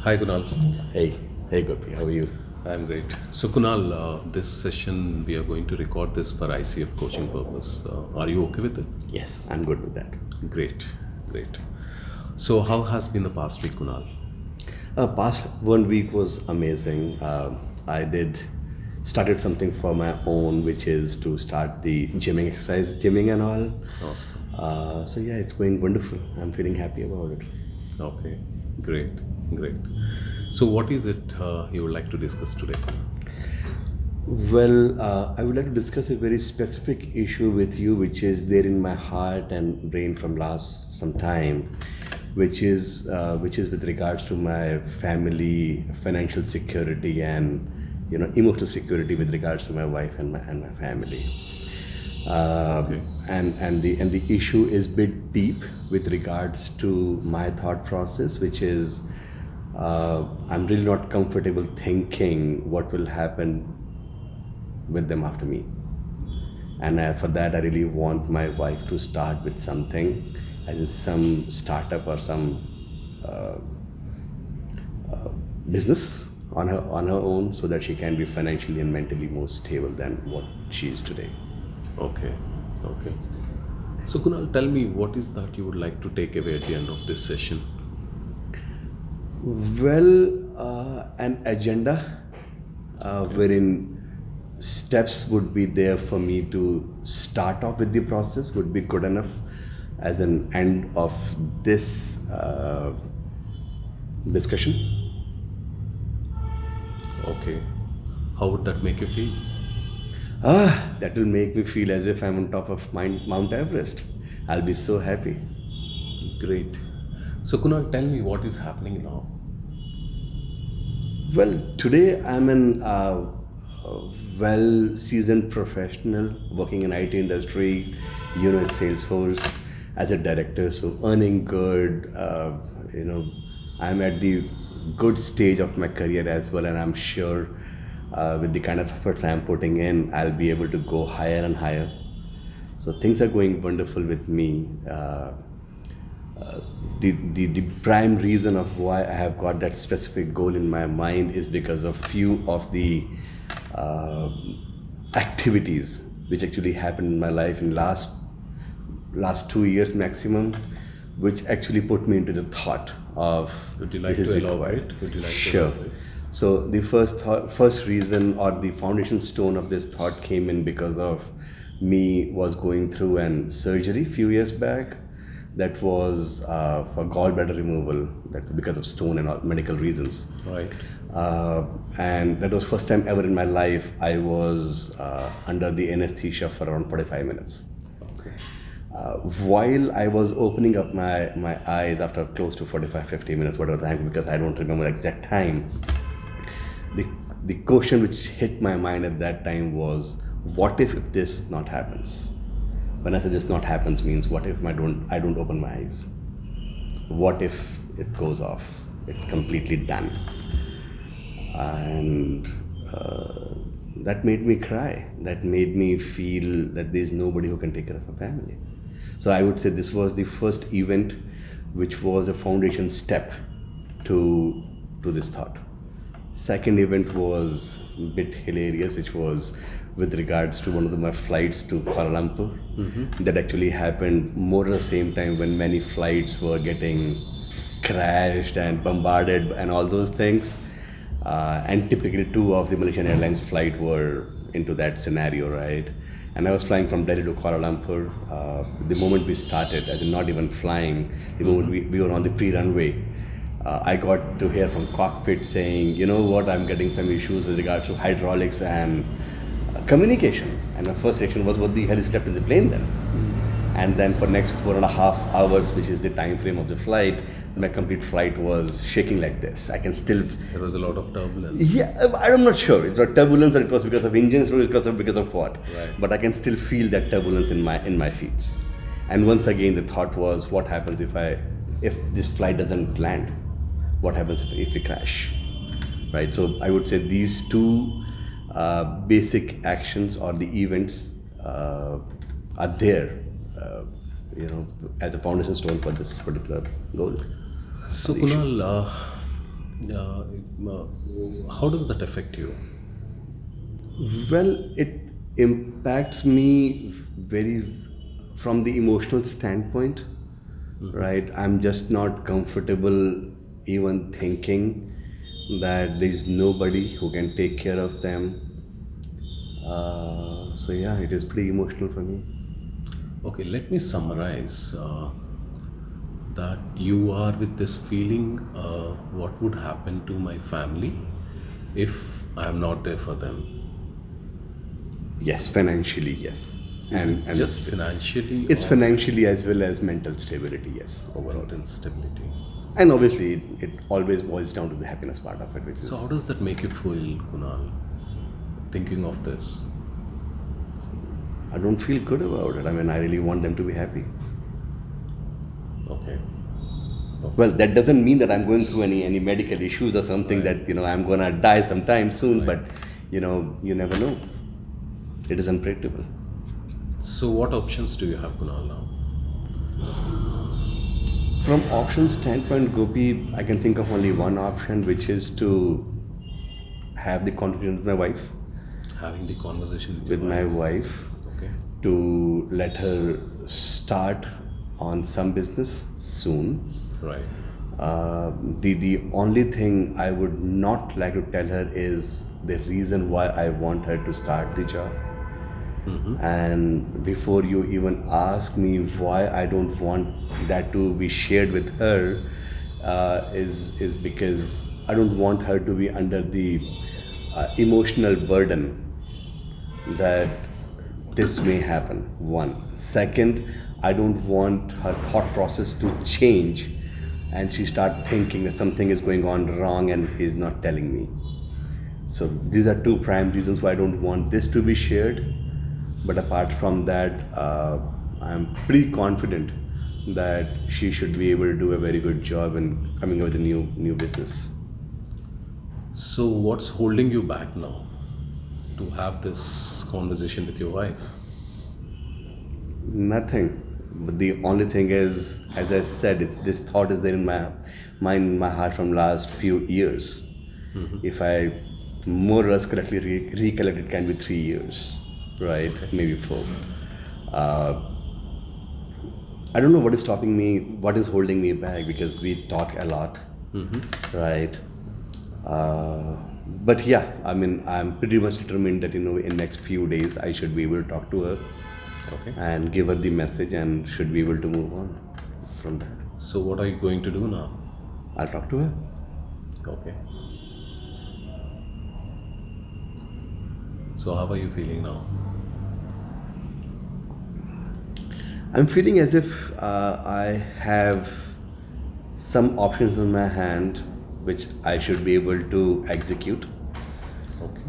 Hi Kunal, Hey, hey Gopi, how are you? I'm great. So Kunal, this session we are going to record this for ICF coaching purpose. Are you okay with it? Yes, I'm good with that. Great, great. So how has been the past week, Kunal? Past 1 week was amazing. I did started something for my own, which is to start the gymming and all. Awesome. So yeah, it's going wonderful. I'm feeling happy about it. Okay, great, great. So what is it you would like to discuss today? Well, I would like to discuss a very specific issue with you, which is there in my heart and brain from last some time, which is with regards to my family, financial security, and emotional security with regards to my wife and my family. Okay, And the issue is bit deep with regards to my thought process, which is I'm really not comfortable thinking what will happen with them after me. And for that, I really want my wife to start with something, as in some startup or some business on her own, so that she can be financially and mentally more stable than what she is today. okay, okay. So Kunal, tell me what is that you would like to take away at the end of this session? Well, an agenda wherein steps would be there for me to start off with the process would be good enough as an end of this discussion. Okay. How would that make you feel? That will make me feel as if I'm on top of Mount Everest. I'll be so happy. Great. So Kunal, tell me what is happening now. Well, today I'm a well-seasoned professional working in IT industry, at Salesforce as a director, so earning good. I'm at the good stage of my career as well, and I'm sure with the kind of efforts I'm putting in, I'll be able to go higher and higher. So things are going wonderful with me. The prime reason of why I have got that specific goal in my mind is because of few of the uh, activities which actually happened in my life in last 2 years maximum, which actually put me into the thought of Would you this like to is required. elaborate? Would you like to Sure. elaborate? So the first reason or the foundation stone of this thought came in because of me was going through an surgery few years back that was for gallbladder removal, that because of stone and all medical reasons. Right. And that was first time ever in my life I was under the anesthesia for around 45 minutes. Okay. While I was opening up my eyes after close to 45-50 minutes, whatever time, because I don't remember the exact time, the, the question which hit my mind at that time was, what if this not happens? When I say this not happens means, what if I don't open my eyes? What if it goes off? It's completely done. And that made me cry. That made me feel that there's nobody who can take care of a family. So I would say this was the first event which was a foundation step to this thought. Second event was a bit hilarious, which was with regards to one of my flights to Kuala Lumpur. That actually happened more at the same time when many flights were getting crashed and bombarded and all those things. And typically, two of the Malaysian Airlines flight were into that scenario, right? And I was flying from Delhi to Kuala Lumpur. The moment we started, as in not even flying, the moment we were on the pre-runway, I got to hear from cockpit saying, you know what, I'm getting some issues with regards to hydraulics and communication. And my first reaction was, what the hell is left in the plane then? And then for next 4.5 hours, which is the time frame of the flight, my complete flight was shaking like this. I can still, There was a lot of turbulence. yeah, I'm not sure. It's not turbulence, or it was because of engines, or because of what. Right. But I can still feel that turbulence in my feet. And once again, the thought was, what happens if this flight doesn't land? What happens if we crash? Right. So I would say these two basic actions or the events are there, as a foundation stone for this particular goal. So The issue. Kunal, How does that affect you? Well, it impacts me very from the emotional standpoint, right? I'm just not comfortable even thinking that there's nobody who can take care of them. So yeah, it is pretty emotional for me. Okay, let me summarize that you are with this feeling what would happen to my family if I am not there for them? Yes, financially, yes, Is it and just financially it's or financially as well as mental stability. Yes, overall, mental stability? and obviously it always boils down to the happiness part of it, which So, how is does that make you feel, Kunal, thinking of this? I don't feel good about it. I mean, I really want them to be happy. Okay, Well, that doesn't mean that I'm going through any medical issues or something right, that I'm gonna die sometime soon. right. But you never know. It is unpredictable. So, what options do you have, Kunal, now? From option standpoint, Gopi, I can think of only one option, which is to have the conversation Having the conversation with your with my wife. wife, Okay, to let her start on some business soon. right. The only thing I would not like to tell her is the reason why I want her to start the job. And before you even ask me why I don't want that to be shared with her, is because I don't want her to be under the emotional burden that this may happen. One. Second, I don't want her thought process to change and she start thinking that something is going on wrong and he's not telling me. So these are two prime reasons why I don't want this to be shared. But apart from that, I'm pretty confident that she should be able to do a very good job in coming up with a new business. So, what's holding you back now to have this conversation with your wife? Nothing. But the only thing is, as I said, it's this thought is there in my mind, my heart from last few years. If I more or less correctly recollect, it can be 3 years, right? Maybe four. I don't know what is stopping me, what is holding me back because we talk a lot, right? But yeah, I mean, I'm pretty much determined that in next few days I should be able to talk to her Okay. and give her the message and should be able to move on from that. So, what are you going to do now? I'll talk to her. Okay. So, how are you feeling now? I'm feeling as if I have some options in my hand which I should be able to execute. Okay.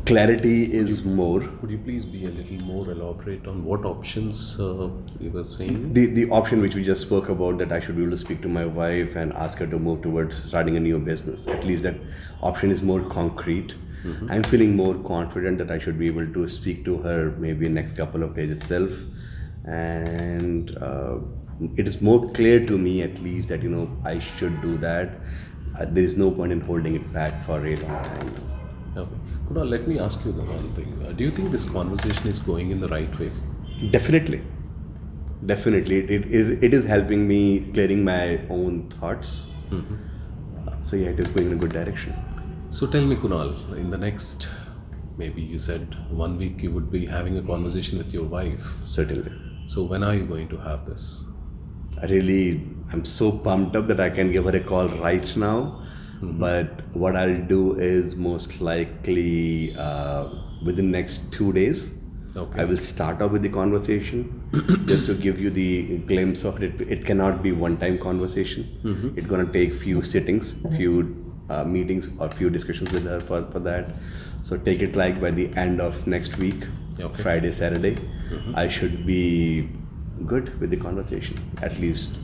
Clarity is more. Would you please be a little more elaborate on what options you were saying? The option which we just spoke about, that I should be able to speak to my wife and ask her to move towards starting a new business. At least that option is more concrete. I'm feeling more confident that I should be able to speak to her maybe next couple of days itself, and it is more clear to me at least that I should do that. There is no point in holding it back for a long time now. Okay. Kunal, let me ask you the one thing. Do you think this conversation is going in the right way? Definitely, definitely, it is helping me clearing my own thoughts. So yeah, it is going in a good direction. So tell me, Kunal, in the next, maybe you said 1 week, you would be having a conversation with your wife. Certainly. So when are you going to have this? I'm so pumped up that I can give her a call right now. But what I'll do is most likely within next 2 days, Okay. I will start off with the conversation just to give you the glimpse of it. It cannot be one-time conversation. It's gonna take few sittings, few meetings, or few discussions with her for that. So take it like by the end of next week, Okay. Friday, Saturday, I should be good with the conversation. At least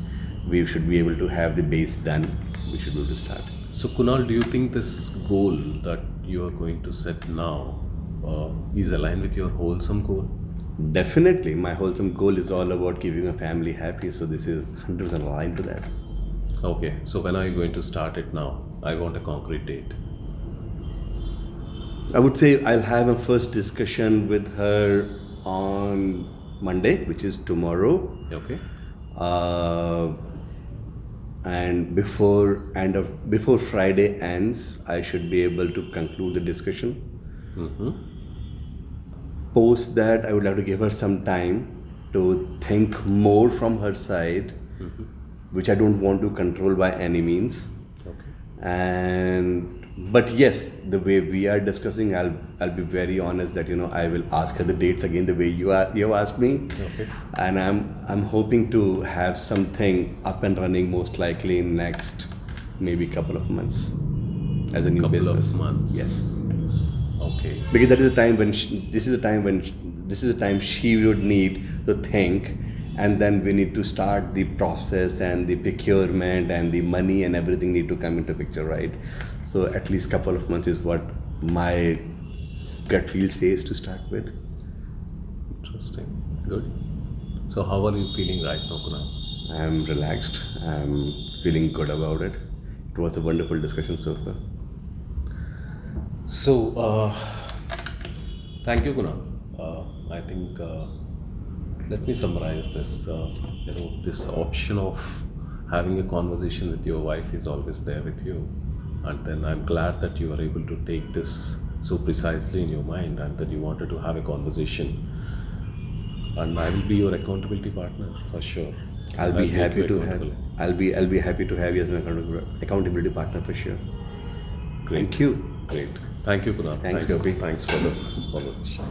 we should be able to have the base done. We should be able to start. So Kunal, do you think this goal that you are going to set now is aligned with your wholesome goal? Definitely, my wholesome goal is all about keeping my family happy. So this is 100% aligned to that. Okay, so when are you going to start it now? I want a concrete date. I would say I'll have a first discussion with her on Monday, which is tomorrow. Okay? Uh, and before Friday ends, I should be able to conclude the discussion. Post that, I would like to give her some time to think more from her side, which I don't want to control by any means. Okay. And but yes, the way we are discussing, I'll be very honest that I will ask her the dates again the way you asked me. Okay. And I'm hoping to have something up and running most likely in next maybe couple of months as a new Couple business. of months. Yes, Okay. because that is the time when this is the time she would need to think, and then we need to start the process and the procurement and the money and everything need to come into picture, right? So at least couple of months is what my gut feel says to start with. Interesting. Good. So how are you feeling right now, Kunal? I'm relaxed. I'm feeling good about it. It was a wonderful discussion so far. So, thank you, Kunal. I think let me summarize this. This option of having a conversation with your wife is always there with you, and then I'm glad that you are able to take this so precisely in your mind, and that you wanted to have a conversation. And I will be your accountability partner for sure. I'll be I'll make happy you to have. accountable. I'll be happy to have you as an accountability partner for sure. Great. Thank you. Great. Thank you, Kunal. Thanks, Thank you. Gopi. Thanks for the conversation.